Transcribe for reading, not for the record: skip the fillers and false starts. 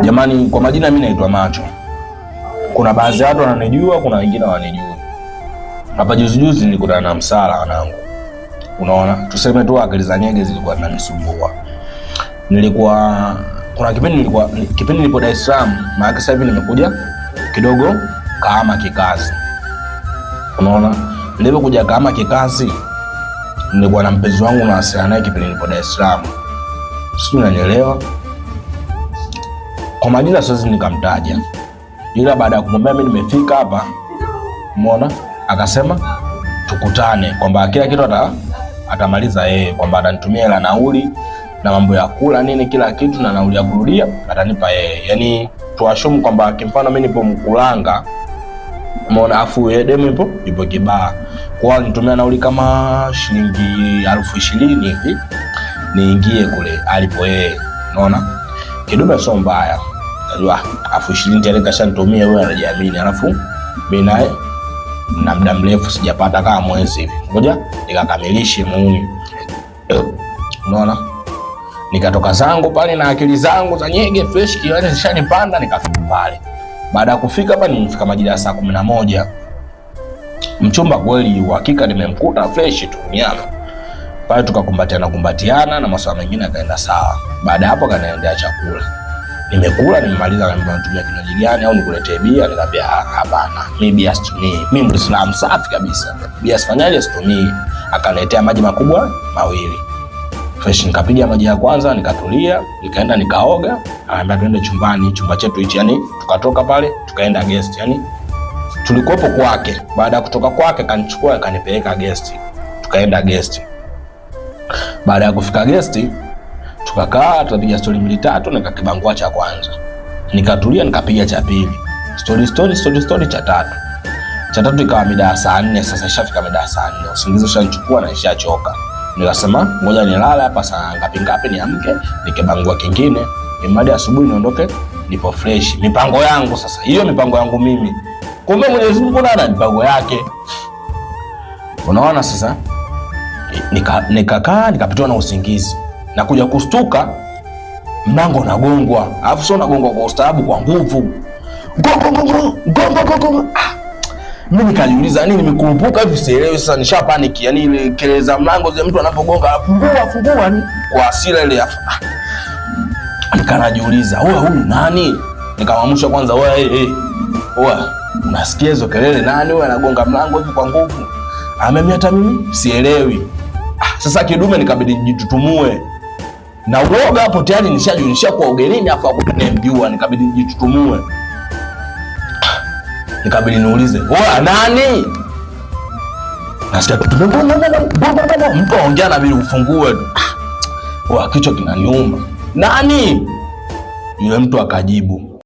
Jamani, kwa majina mimi naitwa Macho. Kuna baadhi ya watu wananijua, kuna wengine hawanijui. Hapa juzi nilikutana na msala wanangu. Unaona? Tuseme tu akili za nyege zilikuwa zinanisumbua. Kuna kipindi nilipo Dar es Salaam, maana sasa hivi nimekuja kidogo Kahama kikazi. Unaona? Nilipokuja Kahama kikazi, nilikuwa na mpenzi wangu na wasiliana naye kipindi nilipo Dar es Salaam. Sio, unanielewa? Kwa majina siwezi nikamtaja. Ila baada ya kumwambia mimi nimefika hapa, umeona? Akasema tukutane kwamba kila kitu atamaliza yeye, kwamba atanitumia hela nauli na mambo ya kula nini kila kitu na nauli ya kurudia atanipa yeye. Yaani tuashumu kwamba kimfano mimi nipo Mkulanga, umeona, afu yeye demo ipo Kibaha. Kwa nitumia nauli kama shilingi 20,000 hivi niingie kule alipo yeye. Unaona? Kidume sio mbaya. Unajua 20,000 tayari kashanitumia, wewe anajiamini. Alafu mimi naye na muda mrefu sijapata kama mwezi hivi. Ngoja nikakamilishe muuni. Unaona? Nikatoka zangu pale na akili zangu za nyege fresh kiwani zishanipanda, nikafika pale. Baada ya kufika hapa nilifika majira ya saa 11. Mchumba kweli uhakika nimemkuta fresh tu nyama. Pale tukakumbatiana na masuala mengine yakaenda sawa. Baada hapo kanaendea chakula. Nimekula, nimemaliza, akaniambia natumia kinywaji gani au nikuletee bia? Nikamwambia hapana, mimi bia situmii. Mimi Muislamu safi kabisa. Bia sifanyaje, situmii. Akaletea maji makubwa 2. Fresh nikapiga maji ya kwanza, nikatulia, nikaenda nikaoga. Akaniambia twende chumbani, chumba chetu hichi. Yani tukatoka pale, tukaenda guest. Yani tulikuwepo kwake. Baada ya kutoka kwake kanichukua akanipeleka guest. Tukaenda guest. Baada ya kufika guest, tukakaa tukapiga story 2-3, nikakibangua cha kwanza. Nikatulia, nikapiga cha pili. Story cha tatu. Cha tatu ikawa mida ya saa 4, sasa ishafika mida ya saa 4. Usingizi ushanichukua na nishachoka. Nikasema ngoja nilala hapa saa ngapi niamke nikibangua kingine. Imadi asubuhi niondoke nipo fresh. Mipango yangu sasa. Hiyo mipango yangu mimi. Kumbe Mwenyezi Mungu ana mipango yake. Unaona sasa? Nikakaa nikapitwa na usingizi. Na kuja kustuka mlango unagongwa. Alafu sio unagongwa kwa ustaarabu, kwa nguvu. Gongo. Mimi nikajiuliza nini, nimekurupuka hivi sielewi sasa, nisha panic. Yani ile kelele za mlango zile mtu anapogonga fungua ni kwa hasira ile. Nikanajiuliza, wewe huyu nani? Nikamwamsha kwanza, wewe unasikia hizo kelele, nani wewe anagonga mlango hivi kwa nguvu? Amemia hata mimi sielewi. Sasa kidume nikabidi nijitutumue. Na uoga hapo tayari nishajulisha kwa ugenini afa akunemjua, nikabidi nijitutumue. Nikabidi niulize, "Wewe nani?" Nasikia mtu anaongea na bila ufungue. Kichwa kinaniuma. "Nani?" Yule mtu akajibu,